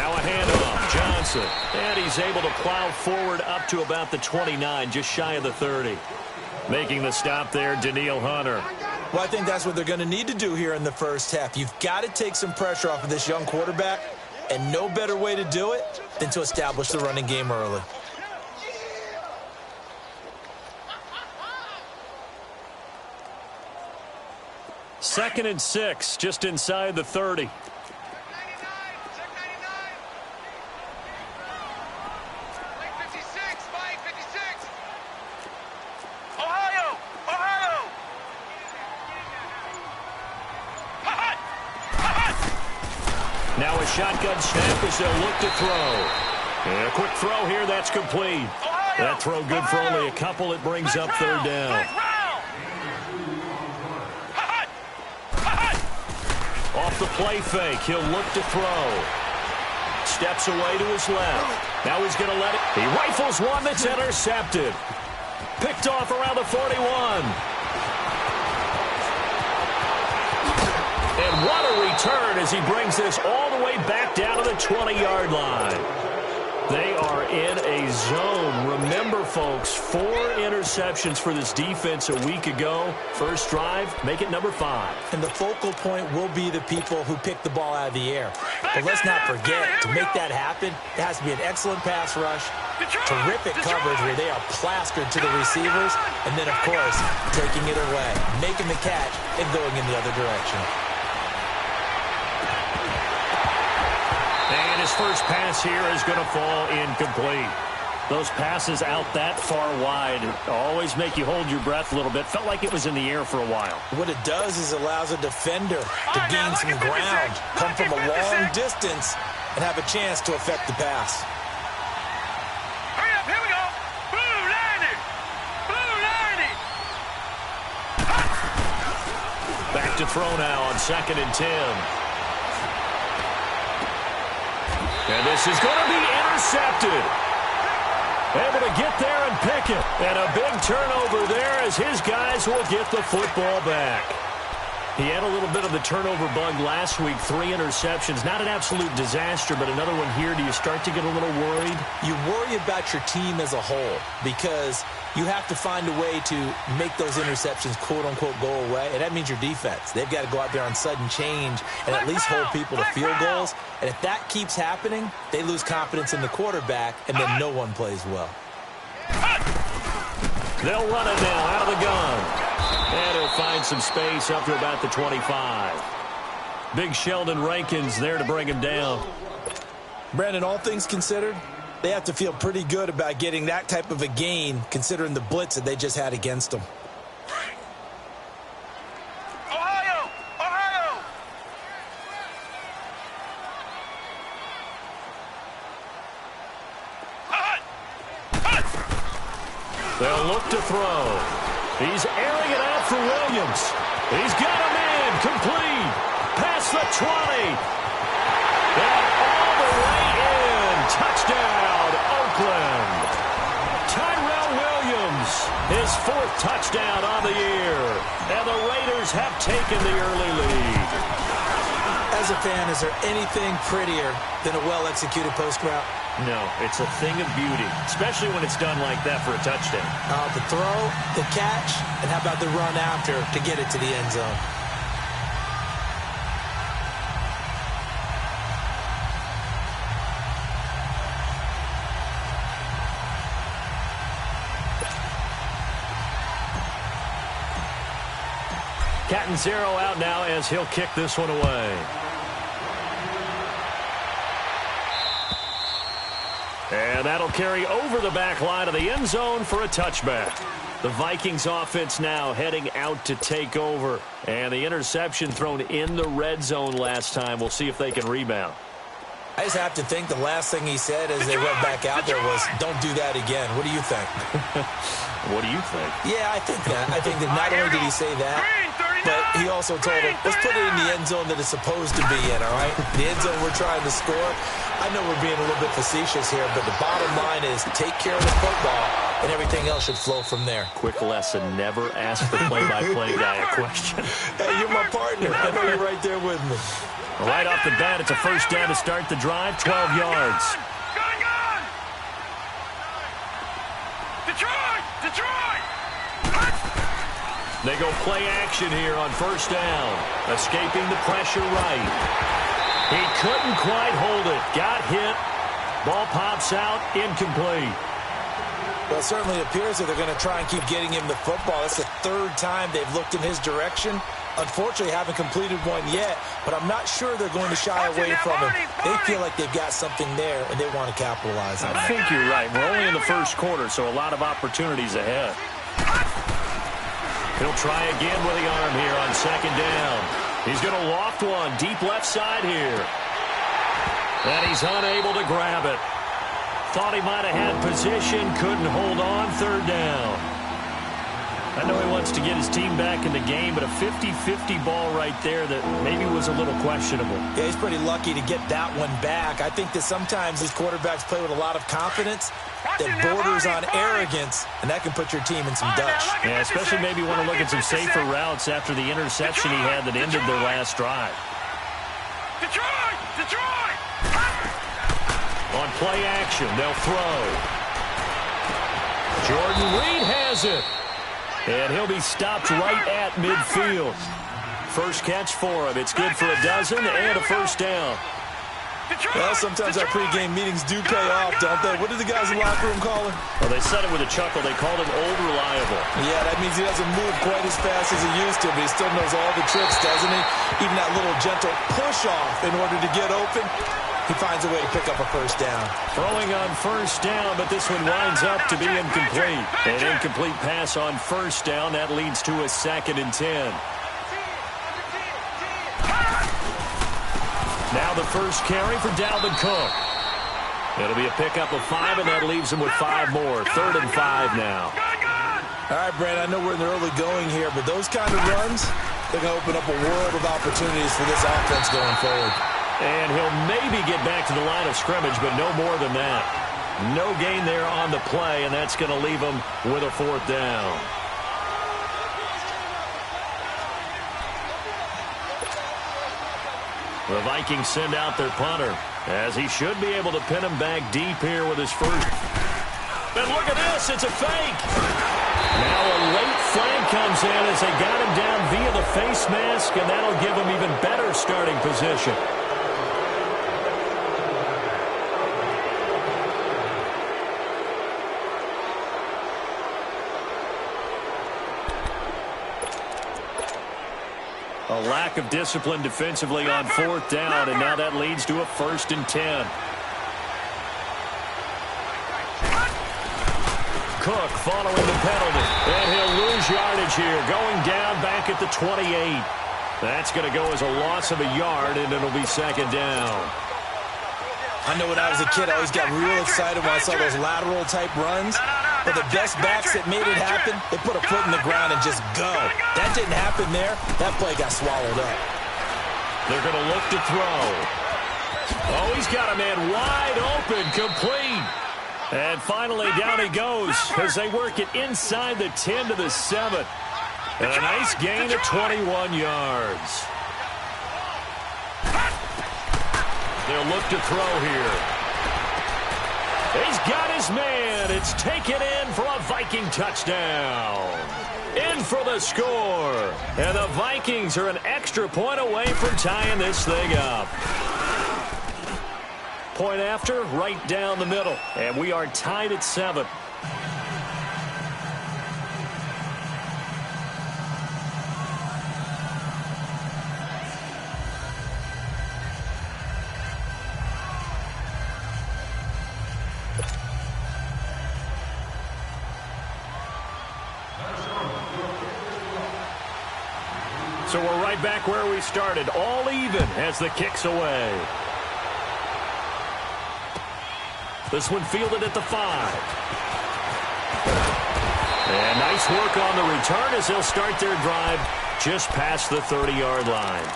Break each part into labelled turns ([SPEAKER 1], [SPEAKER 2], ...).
[SPEAKER 1] Now a handoff. Johnson. And he's able to plow forward up to about the 29, just shy of the 30. Making the stop there, Daniil Hunter.
[SPEAKER 2] Well, I think that's what they're going to need to do here in the first half. You've got to take some pressure off of this young quarterback, and no better way to do it than to establish the running game early.
[SPEAKER 1] Second and 6, just inside the 30. Now a shotgun snap as they'll look to throw. And a quick throw here, that's complete. That throw good for only a couple. It brings up third down. Off the play fake, he'll look to throw. Steps away to his left. Now he's going to let it. He rifles one that's intercepted. Picked off around the 41. And what a return as he brings this all the way back down to the 20-yard line. They are in a zone. Remember, folks, 4 interceptions for this defense a week ago. First drive, make it number 5.
[SPEAKER 2] And the focal point will be the people who pick the ball out of the air. But let's not forget, to make that happen, it has to be an excellent pass rush, terrific coverage where they are plastered to the receivers, and then, of course, taking it away, making the catch, and going in the other direction.
[SPEAKER 1] And his first pass here is going to fall incomplete. Those passes out that far wide always make you hold your breath a little bit. Felt like it was in the air for a while.
[SPEAKER 2] What it does is allows a defender to gain some ground, come from a long distance, and have a chance to affect the pass.
[SPEAKER 3] Hurry up, here we go. Blue 90. Blue 90.
[SPEAKER 1] Back to throw now on 2nd and 10. And this is going to be intercepted. Able to get there and pick it. And a big turnover there as his guys will get the football back. He had a little bit of the turnover bug last week. 3 interceptions. Not an absolute disaster, but another one here. Do you start to get a little worried?
[SPEAKER 2] You worry about your team as a whole because you have to find a way to make those interceptions, quote-unquote, go away. And that means your defense. They've got to go out there on sudden change and at least hold people to field goals. And if that keeps happening, they lose confidence in the quarterback, and then no one plays well.
[SPEAKER 1] They'll run it now out of the gun. And he'll find some space up to about the 25. Big Sheldon Rankins there to bring him down.
[SPEAKER 2] Brandon, all things considered, they have to feel pretty good about getting that type of a gain considering the blitz that they just had against them.
[SPEAKER 3] Ohio! Ohio!
[SPEAKER 1] They'll look to throw. He's airing it out for Williams. He's got a man complete. Past the 20. And all the way in. Touchdown, Oakland. Tyrell Williams, his 4th touchdown on the year. And the Raiders have taken the early lead.
[SPEAKER 2] As a fan, is there anything prettier than a well-executed post route?
[SPEAKER 1] No, it's a thing of beauty, especially when it's done like that for a touchdown.
[SPEAKER 2] The throw, the catch, and how about the run after to get it to the end zone?
[SPEAKER 1] Catanzaro out now as he'll kick this one away. And that'll carry over the back line of the end zone for a touchback. The Vikings offense now heading out to take over. And the interception thrown in the red zone last time. We'll see if they can rebound.
[SPEAKER 2] I just have to think the last thing he said as they went back out there was, don't do that again. What do you think?
[SPEAKER 1] What do you think?
[SPEAKER 2] Yeah, I think that. I think that not only did he say that, but he also told him, let's put it in the end zone that it's supposed to be in, all right? The end zone we're trying to score. I know we're being a little bit facetious here, but the bottom line is take care of the football and everything else should flow from there.
[SPEAKER 1] Quick lesson, never ask the play-by-play guy a question.
[SPEAKER 2] Hey, you're my partner. I know you're right there with me.
[SPEAKER 1] Right off the bat, it's a first down to start the drive, 12 yards.
[SPEAKER 3] Gun! Detroit!
[SPEAKER 1] They go play action here on first down. Escaping the pressure right. He couldn't quite hold it. Got hit. Ball pops out, incomplete.
[SPEAKER 2] Well, it certainly appears that they're going to try and keep getting him the football. That's the third time they've looked in his direction. Unfortunately, haven't completed one yet, but I'm not sure they're going to shy away from him. They feel like they've got something there, and they want to capitalize on it.
[SPEAKER 1] I think you're right. We're only in the first quarter, so a lot of opportunities ahead. He'll try again with the arm here on second down. He's going to loft one deep left side here. And he's unable to grab it. Thought he might have had position, couldn't hold on, third down. I know he wants to get his team back in the game, but a 50-50 ball right there that maybe was a little questionable.
[SPEAKER 2] Yeah, he's pretty lucky to get that one back. I think that sometimes these quarterbacks play with a lot of confidence that borders on arrogance, and that can put your team in some dutch.
[SPEAKER 1] Yeah, especially maybe want to look at some safer routes after the interception he had that ended their last drive.
[SPEAKER 3] Detroit!
[SPEAKER 1] On play action, they'll throw. Jordan Reed has it. And he'll be stopped right at midfield. First catch for him. It's good for a dozen and a first down.
[SPEAKER 2] Well, sometimes our pregame meetings do pay off, don't they? What did the guys in the locker room call him?
[SPEAKER 1] Well, they said it with a chuckle. They called him Old Reliable.
[SPEAKER 2] Yeah, that means he doesn't move quite as fast as he used to, but he still knows all the tricks, doesn't he? Even that little gentle push-off in order to get open. He finds a way to pick up a first down.
[SPEAKER 1] Throwing on first down, but this one winds up to be incomplete. An incomplete pass on first down. That leads to a 2nd and 10. Now the first carry for Dalvin Cook. It'll be a pickup of 5, and that leaves him with 5 more. 3rd and 5 now.
[SPEAKER 2] All right, Brad, I know we're in the early going here, but those kind of runs, they're going to open up a world of opportunities for this offense going forward.
[SPEAKER 1] And he'll maybe get back to the line of scrimmage, but no more than that. No gain there on the play, and that's going to leave him with a 4th down. The Vikings send out their punter, as he should be able to pin him back deep here with his first. And look at this, it's a fake. Now a late flag comes in as they got him down via the face mask, and that'll give him even better starting position. A lack of discipline defensively on 4th down, and now that leads to a 1st and 10. Cook following the penalty, and he'll lose yardage here, going down back at the 28. That's going to go as a loss of a yard, and it'll be 2nd down.
[SPEAKER 2] I know when I was a kid, I always got real excited when I saw those lateral-type runs. But the best backs that made it happen, they put a foot in the ground and just go. That didn't happen there. That play got swallowed up.
[SPEAKER 1] They're going to look to throw. Oh, he's got a man wide open, complete. And finally, down he goes as they work it inside the 10 to the 7. And a nice gain of 21 yards. They'll look to throw here. He's got his man. It's taken in for a Viking touchdown. In for the score. And the Vikings are an extra point away from tying this thing up. Point after, right down the middle. And we are tied at 7. So we're right back where we started, all even as the kick's away. This one fielded at the 5. And nice work on the return as they'll start their drive just past the 30-yard line.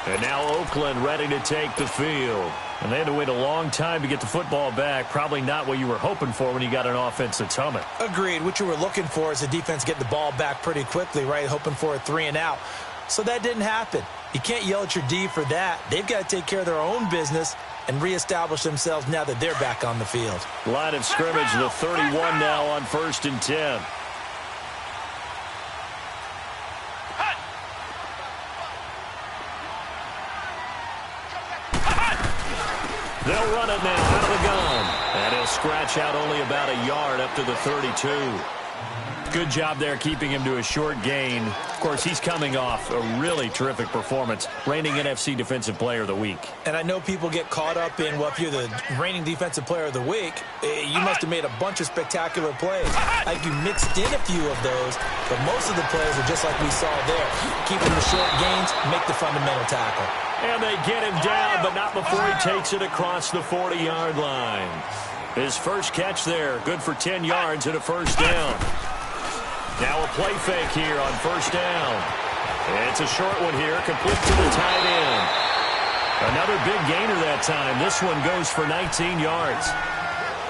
[SPEAKER 1] And now Oakland ready to take the field. And they had to wait a long time to get the football back. Probably not what you were hoping for when you got an offense that's humming.
[SPEAKER 2] Agreed. What you were looking for is the defense getting the ball back pretty quickly, right? Hoping for a 3-and-out. So that didn't happen. You can't yell at your D for that. They've got to take care of their own business and reestablish themselves now that they're back on the field.
[SPEAKER 1] Line of scrimmage, the 31 now on 1st and 10. They'll run it now out of the gun. And he'll scratch out only about a yard up to the 32. Good job there keeping him to a short gain. Of course, he's coming off a really terrific performance, reigning NFC Defensive Player of the Week.
[SPEAKER 2] And I know people get caught up in, well, if you're the reigning Defensive Player of the Week, you must have made a bunch of spectacular plays. Like you mixed in a few of those, but most of the plays are just like we saw there. Keeping the short gains, make the fundamental tackle.
[SPEAKER 1] And they get him down, but not before he takes it across the 40-yard line. His first catch there, good for 10 yards and a first down. Now a play fake here on first down. It's a short one here, complete to the tight end. Another big gainer that time. This one goes for 19 yards.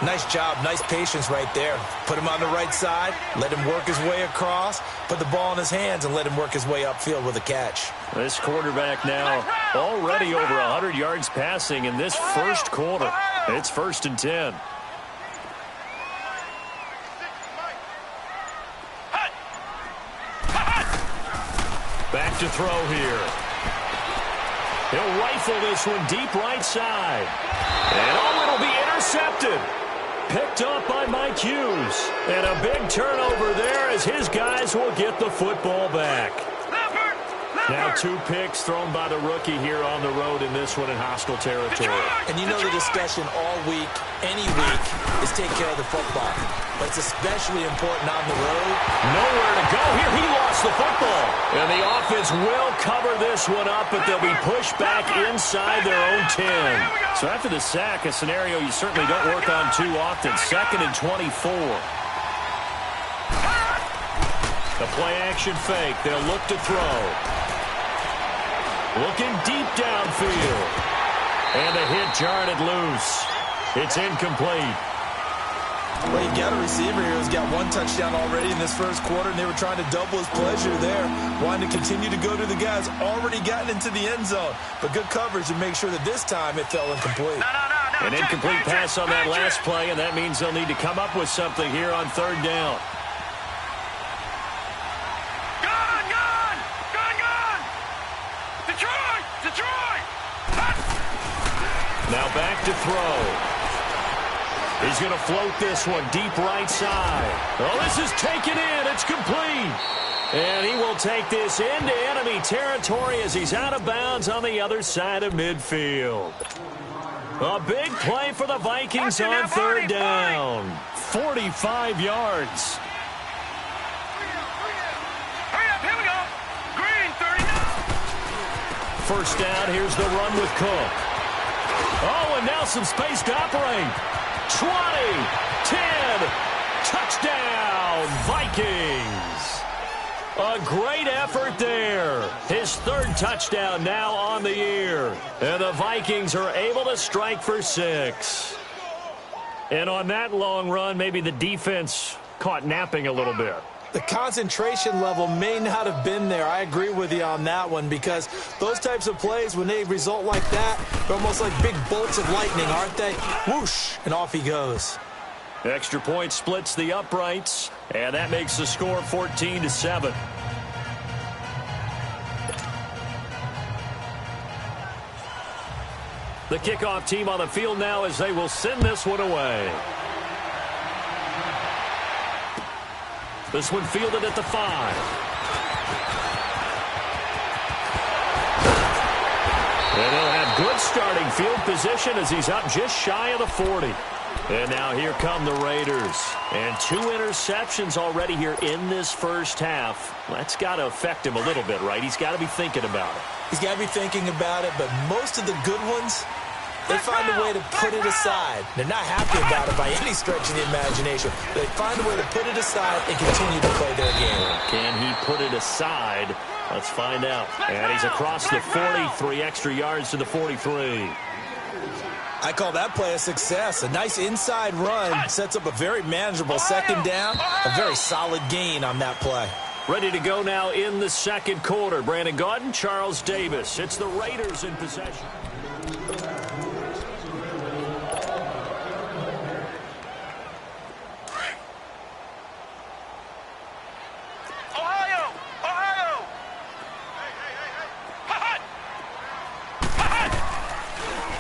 [SPEAKER 2] Nice job, nice patience right there. Put him on the right side, let him work his way across, put the ball in his hands, and let him work his way upfield with a catch.
[SPEAKER 1] This quarterback now already over 100 yards passing in this first quarter. It's 1st and 10. Back to throw here. He'll rifle this one deep right side. And oh, it'll be intercepted. Picked up by Mike Hughes. And a big turnover there as his guys will get the football back. Now 2 picks thrown by the rookie here on the road in this one in hostile territory.
[SPEAKER 2] And you know the discussion all week, any week, is take care of the football. But it's especially important on the road.
[SPEAKER 1] Nowhere to go here. He lost the football. And the offense will cover this one up, but they'll be pushed back inside their own 10. So after the sack, a scenario you certainly don't work on too often. 2nd and 24. The play action fake. They'll look to throw. Looking deep downfield. And the hit jarred it loose. It's incomplete.
[SPEAKER 2] Well, you got a receiver here who's got 1 touchdown already in this first quarter, and they were trying to double his pleasure there, wanting to continue to go to the guys already gotten into the end zone. But good coverage to make sure that this time it fell incomplete.
[SPEAKER 1] An incomplete pass on that last play, and that means they'll need to come up with something here on 3rd down. Now back to throw. He's going to float this one deep right side. Oh, this is taken in. It's complete. And he will take this into enemy territory as he's out of bounds on the other side of midfield. A big play for the Vikings on 3rd down. 45 yards.
[SPEAKER 3] Hurry up, here we go. Green, 39.
[SPEAKER 1] First down, here's the run with Cook. Oh, and now some space to operate. 20, 10, touchdown, Vikings. A great effort there. His 3rd touchdown now on the year. And the Vikings are able to strike for 6. And on that long run, maybe the defense caught napping a little bit.
[SPEAKER 2] The concentration level may not have been there. I agree with you on that one, because those types of plays, when they result like that, they're almost like big bolts of lightning, aren't they? Whoosh, and off he goes.
[SPEAKER 1] Extra point splits the uprights, and that makes the score 14-7. The kickoff team on the field now as they will send this one away. This one fielded at the 5. And they'll have good starting field position as he's up just shy of the 40. And now here come the Raiders. And 2 interceptions already here in this first half. That's got to affect him a little bit, right? He's got to be thinking about it.
[SPEAKER 2] He's got to be thinking about it, but most of the good ones They find a way to put it aside. They're not happy about it by any stretch of the imagination. They find a way to put it aside and continue to play their game.
[SPEAKER 1] Can he put it aside? Let's find out. And he's across the 40, 3 extra yards to the 43.
[SPEAKER 2] I call that play a success. A nice inside run sets up a very manageable second down. A very solid gain on that play.
[SPEAKER 1] Ready to go now in the second quarter. Brandon Gaudin, Charles Davis. It's the Raiders in possession.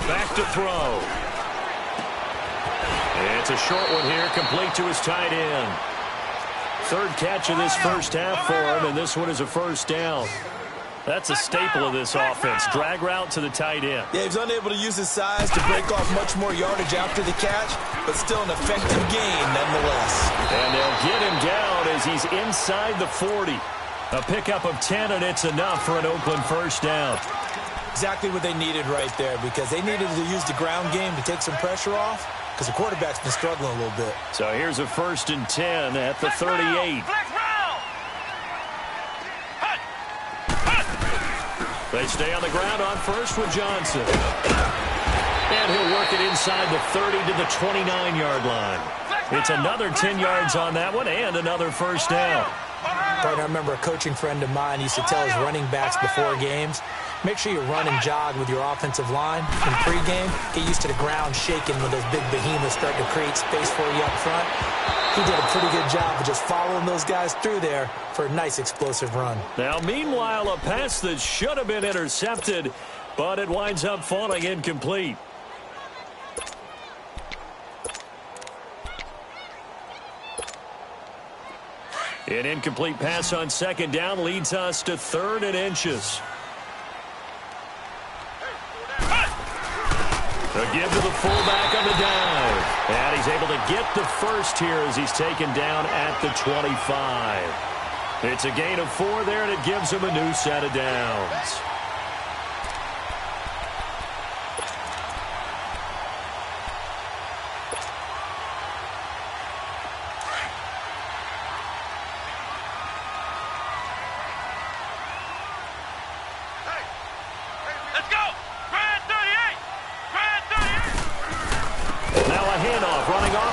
[SPEAKER 1] Back to throw. It's a short one here, complete to his tight end. Third catch of this first half for him, and this one is a first down. That's a staple of this offense. Drag route to the tight end.
[SPEAKER 2] Yeah, he's unable to use his size to break off much more yardage after the catch, but still an effective gain nonetheless.
[SPEAKER 1] And they'll get him down as he's inside the 40. A pickup of 10, and it's enough for an Oakland first down.
[SPEAKER 2] Exactly what they needed right there, because they needed to use the ground game to take some pressure off, because the quarterback's been struggling a little bit.
[SPEAKER 1] So here's a 1st and 10 at the 38. They stay on the ground on first with Johnson. And he'll work it inside the 30 to the 29-yard line. It's another 10 yards on that one and another first down.
[SPEAKER 2] Right, I remember a coaching friend of mine used to tell his running backs before games, make sure you run and jog with your offensive line in pregame. Get used to the ground shaking when those big behemoths start to create space for you up front. He did a pretty good job of just following those guys through there for a nice explosive run.
[SPEAKER 1] Now, meanwhile, a pass that should have been intercepted, but it winds up falling incomplete. An incomplete pass on second down leads us to 3rd and inches. A give to the fullback on the dive. And he's able to get the first here as he's taken down at the 25. It's a gain of 4 there, and it gives him a new set of downs.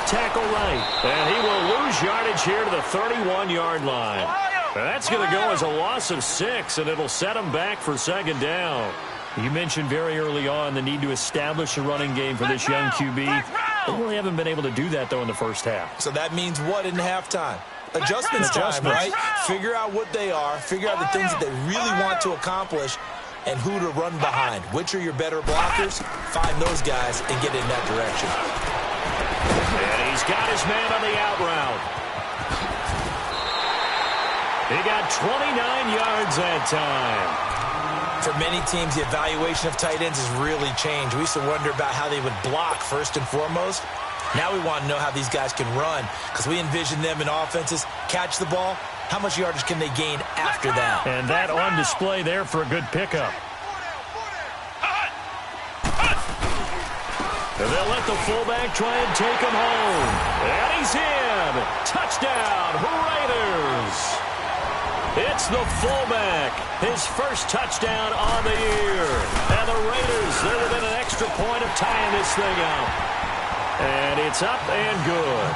[SPEAKER 1] Tackle right, and he will lose yardage here to the 31-yard line. That's going to go as a loss of 6, and it'll set him back for second down. You mentioned very early on the need to establish a running game for this young QB. They really haven't been able to do that, though, in the first half.
[SPEAKER 2] So that means what in halftime? Adjustments time, right? Figure out what they are, figure out the things that they really want to accomplish, and who to run behind. Which are your better blockers? Find those guys and get in that direction.
[SPEAKER 1] And he's got his man on the out route. He got 29 yards that time.
[SPEAKER 2] For many teams, the evaluation of tight ends has really changed. We used to wonder about how they would block first and foremost. Now we want to know how these guys can run, because we envision them in offenses, catch the ball, how much yardage can they gain after that?
[SPEAKER 1] And that on display there for a good pickup. And they'll let the fullback try and take him home. And he's in. Touchdown, Raiders. It's the fullback. His first touchdown on the year. And the Raiders, they're within an extra point of tying this thing up. And it's up and good.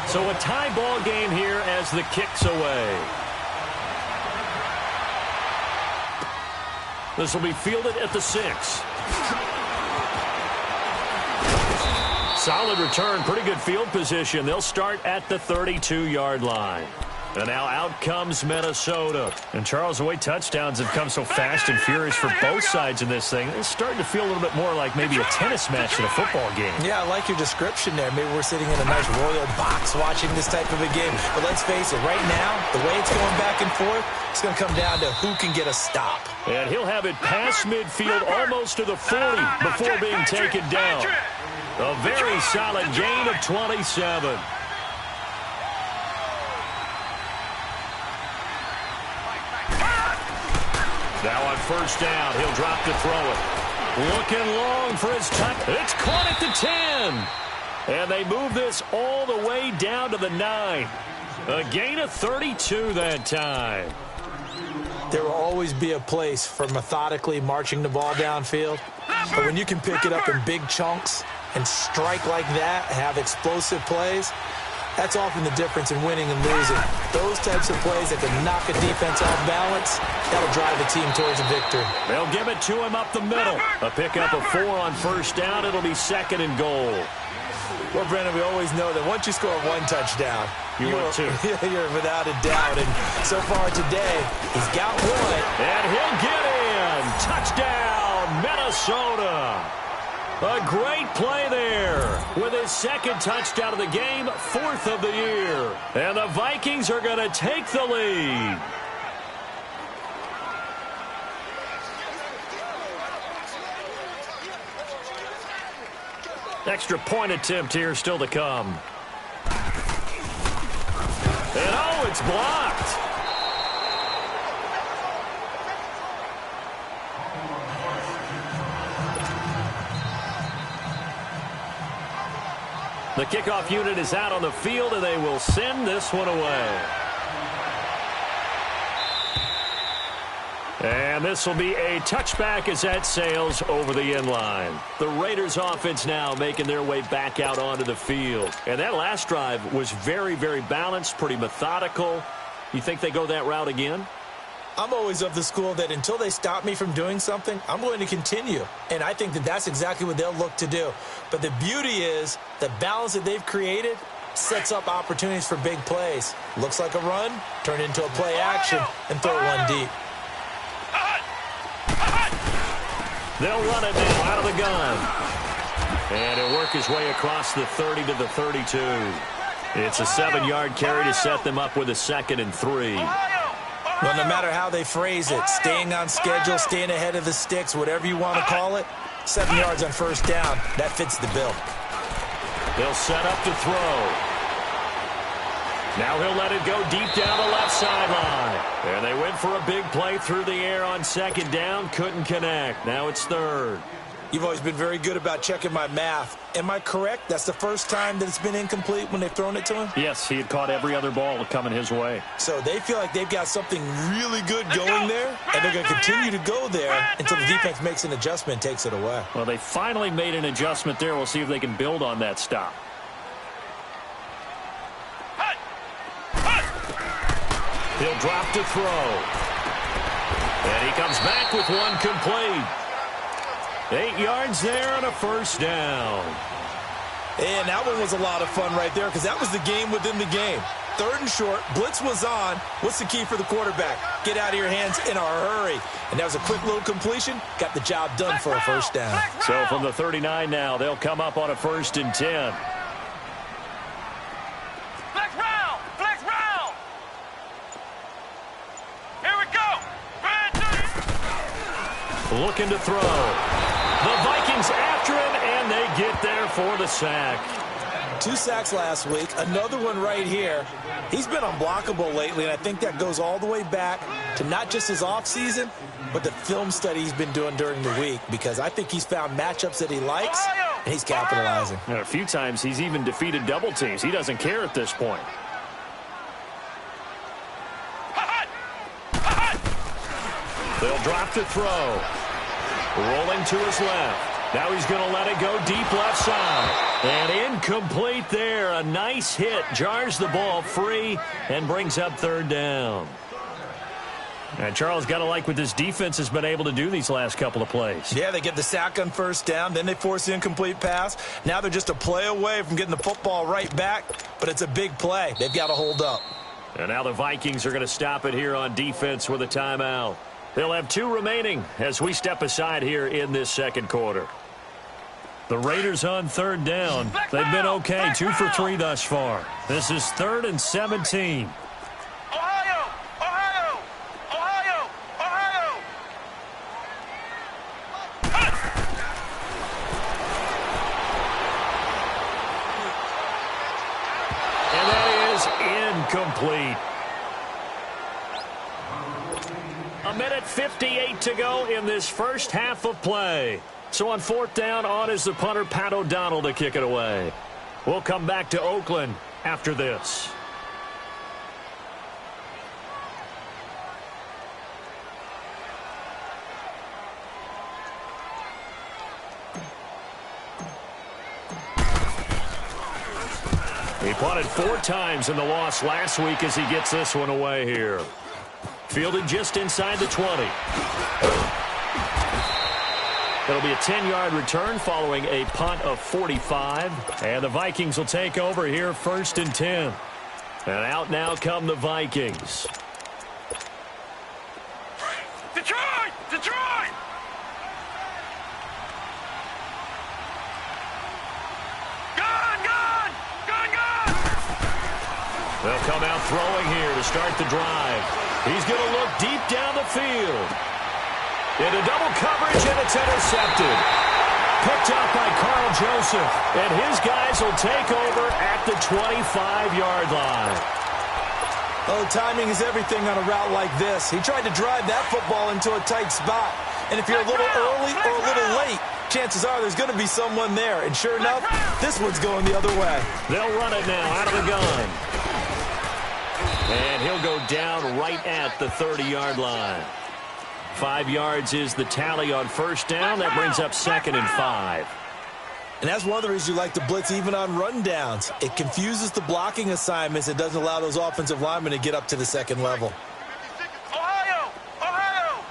[SPEAKER 1] So a tie ball game here as the kick's away. This will be fielded at the 6. Solid return, pretty good field position. They'll start at the 32-yard line. And now out comes Minnesota. And Charles, the way touchdowns have come so fast and furious for both sides in this thing, it's starting to feel a little bit more like maybe a tennis match than a football game.
[SPEAKER 2] Yeah, I like your description there. Maybe we're sitting in a nice royal box watching this type of a game. But let's face it, right now, the way it's going back and forth, it's going to come down to who can get a stop.
[SPEAKER 1] And he'll have it past midfield almost to the 40 before being taken down. A very solid gain of 27. Now on first down, he'll drop to throw it. Looking long for his touch. It's caught at the 10. And they move this all the way down to the 9. A gain of 32 that time.
[SPEAKER 2] There will always be a place for methodically marching the ball downfield. But when you can pick it up in big chunks and strike like that, have explosive plays, that's often the difference in winning and losing. Those types of plays that can knock a defense off balance, that'll drive the team towards a victory.
[SPEAKER 1] They'll give it to him up the middle. A pickup of 4 on first down. It'll be 2nd and goal.
[SPEAKER 2] Well, Brendan, we always know that once you score 1 touchdown, you're without a doubt. And so far today, he's got 1.
[SPEAKER 1] And he'll get in. Touchdown, Minnesota. A great play there with his 2nd touchdown of the game, 4th of the year. And the Vikings are going to take the lead. Extra point attempt here still to come. And oh, it's blocked. The kickoff unit is out on the field, and they will send this one away. And this will be a touchback as that sails over the end line. The Raiders offense now making their way back out onto the field. And that last drive was very, very balanced, pretty methodical. You think they go that route again?
[SPEAKER 2] I'm always of the school that until they stop me from doing something, I'm going to continue. And I think that that's exactly what they'll look to do. But the beauty is the balance that they've created sets up opportunities for big plays. Looks like a run, turn into a play action, and throw one deep.
[SPEAKER 1] They'll run it now out of the gun. And he'll work his way across the 30 to the 32. It's a 7-yard carry to set them up with a 2nd and 3.
[SPEAKER 2] Well, no matter how they phrase it, staying on schedule, staying ahead of the sticks, whatever you want to call it, 7 yards on first down, that fits the bill.
[SPEAKER 1] They'll set up to throw. Now he'll let it go deep down the left sideline. And they went for a big play through the air on 2nd down. Couldn't connect. Now it's 3rd.
[SPEAKER 2] You've always been very good about checking my math. Am I correct? That's the first time that it's been incomplete when they've thrown it to him?
[SPEAKER 1] Yes, he had caught every other ball coming his way.
[SPEAKER 2] So they feel like they've got something really good going there, and they're going to continue to go there until the defense makes an adjustment and takes it away.
[SPEAKER 1] Well, they finally made an adjustment there. We'll see if they can build on that stop. He'll drop to throw. And he comes back with one complete. 8 yards there on a first down.
[SPEAKER 2] And that one was a lot of fun right there because that was the game within the game. 3rd and short, blitz was on. What's the key for the quarterback? Get out of your hands in a hurry. And that was a quick little completion. Got the job done for a first down.
[SPEAKER 1] So from the 39 now, they'll come up on a 1st and 10. Looking to throw. The Vikings after him, and they get there for the sack.
[SPEAKER 2] 2 sacks last week, another one right here. He's been unblockable lately, and I think that goes all the way back to not just his offseason, but the film study he's been doing during the week, because I think he's found matchups that he likes, and he's capitalizing.
[SPEAKER 1] And a few times he's even defeated double teams. He doesn't care at this point. They'll drop to throw. Rolling to his left. Now he's going to let it go deep left side. And incomplete there. A nice hit. Jars the ball free and brings up 3rd down. And Charles, got to like what this defense has been able to do these last couple of plays.
[SPEAKER 2] Yeah, they get the sack on first down. Then they force the incomplete pass. Now they're just a play away from getting the football right back. But it's a big play. They've got to hold up.
[SPEAKER 1] And now the Vikings are going to stop it here on defense with a timeout. They'll have 2 remaining as we step aside here in this 2nd quarter. The Raiders on 3rd down. They've been okay, 2 for 3 thus far. This is 3rd and 17.
[SPEAKER 3] Ohio! Ohio! Ohio! Ohio!
[SPEAKER 1] 1:58 to go in this first half of play. So on fourth down, on is the punter, Pat O'Donnell, to kick it away. We'll come back to Oakland after this. He punted 4 times in the loss last week as he gets this one away here. Fielded just inside the 20. It'll be a 10-yard return following a punt of 45. And the Vikings will take over here, 1st and 10. And out now come the Vikings.
[SPEAKER 3] Detroit! Detroit!
[SPEAKER 1] They'll come out throwing here to start the drive. He's going to look deep down the field. Into double coverage, and it's intercepted. Picked up by Carl Joseph. And his guys will take over at the 25-yard line.
[SPEAKER 2] Oh, timing is everything on a route like this. He tried to drive that football into a tight spot. And if you're a little early or a little late, chances are there's going to be someone there. And sure enough, this one's going the other way.
[SPEAKER 1] They'll run it now out of the gun. And he'll go down right at the 30-yard line. 5 yards is the tally on first down. That brings up 2nd and 5.
[SPEAKER 2] And that's one of the reasons you like to blitz even on rundowns. It confuses the blocking assignments. It doesn't allow those offensive linemen to get up to the second level.
[SPEAKER 3] Ohio! Ohio!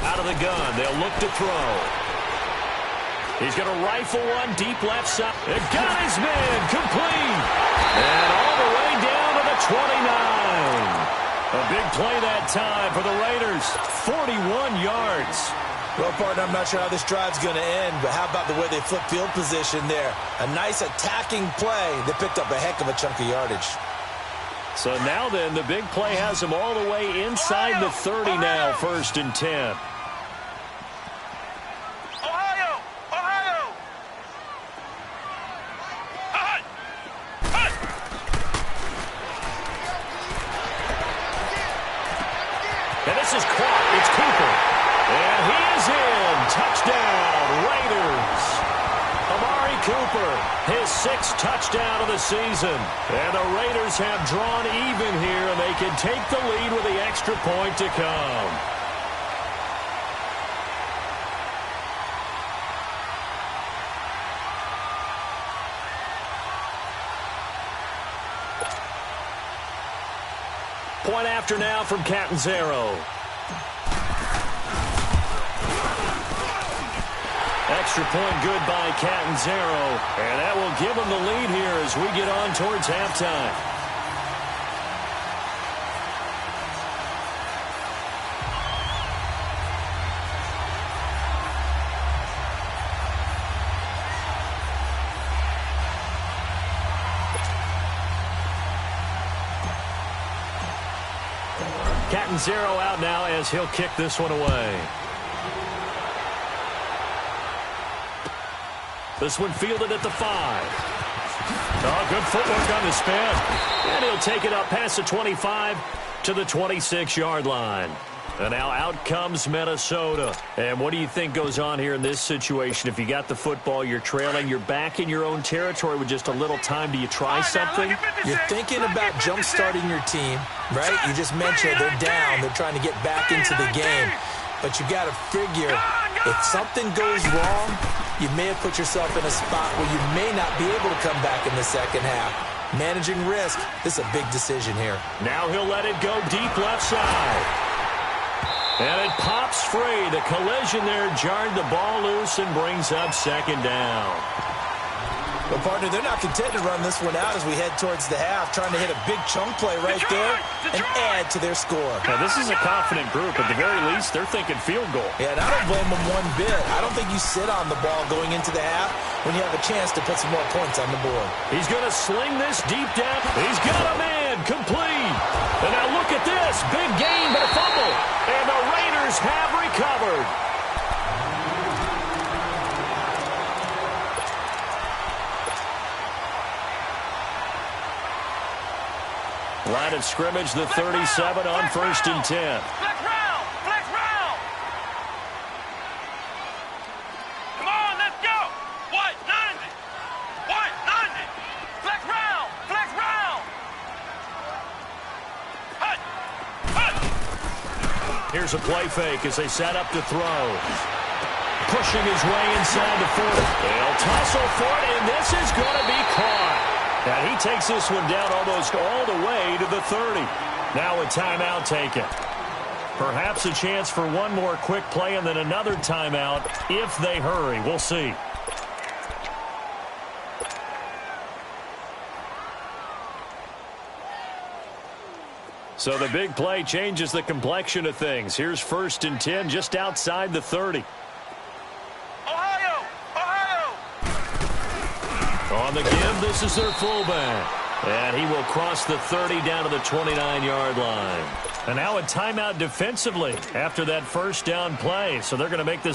[SPEAKER 1] Out of the gun, they'll look to throw. He's going to rifle one deep left side. It got his man complete. And all the way down to the 29. A big play that time for the Raiders. 41 yards.
[SPEAKER 2] Well, partner, I'm not sure how this drive's going to end, but how about the way they flip field position there? A nice attacking play that picked up a heck of a chunk of yardage.
[SPEAKER 1] So now then, the big play has him all the way inside the 30 now, 1st and 10. And this is caught. It's Cooper. And he is in. Touchdown, Raiders. Amari Cooper, his 6th touchdown of the season. And the Raiders have drawn even here, and they can take the lead with the extra point to come. Point after now from Catanzaro. Extra point good by Catanzaro. And that will give them the lead here as we get on towards halftime. Catanzaro out now as he'll kick this one away. This one fielded at the 5. Oh, good footwork on the spin. And he'll take it up past the 25 to the 26-yard line. And now out comes Minnesota. And what do you think goes on here in this situation? If you got the football, you're trailing, you're back in your own territory with just a little time. Do you try something?
[SPEAKER 2] You're thinking about jump-starting your team, right? You just mentioned they're down. They're trying to get back into the game. But you got to figure, if something goes wrong, you may have put yourself in a spot where you may not be able to come back in the second half. Managing risk, this is a big decision here.
[SPEAKER 1] Now he'll let it go deep left side. And it pops free. The collision there jarred the ball loose and brings up 2nd down.
[SPEAKER 2] Well, partner, they're not content to run this one out as we head towards the half, trying to hit a big chunk play right there and add to their score.
[SPEAKER 1] Now, this is a confident group. At the very least, they're thinking field goal.
[SPEAKER 2] Yeah, and I don't blame them one bit. I don't think you sit on the ball going into the half when you have a chance to put some more points on the board.
[SPEAKER 1] He's going to sling this deep down. He's got a man complete. And now look at this. Big gain, but a fumble. And the Raiders have recovered. Line of scrimmage, the 37 on 1st and 10.
[SPEAKER 3] Flex round. Flex round. Come on, let's go. White 90. White 90. Flex round. Flex round. Hut. Hut.
[SPEAKER 1] Here's a play fake as they set up to throw. Pushing his way inside the 40. They'll tussle for it, and this is going to be caught. And he takes this one down almost all the way to the 30. Now a timeout taken. Perhaps a chance for one more quick play and then another timeout if they hurry. We'll see. So the big play changes the complexion of things. Here's 1st and 10 just outside the 30.
[SPEAKER 3] Ohio. Ohio.
[SPEAKER 1] On the give, this is their fullback. And he will cross the 30 down to the 29-yard line. And now a timeout defensively after that first down play. So they're going to make this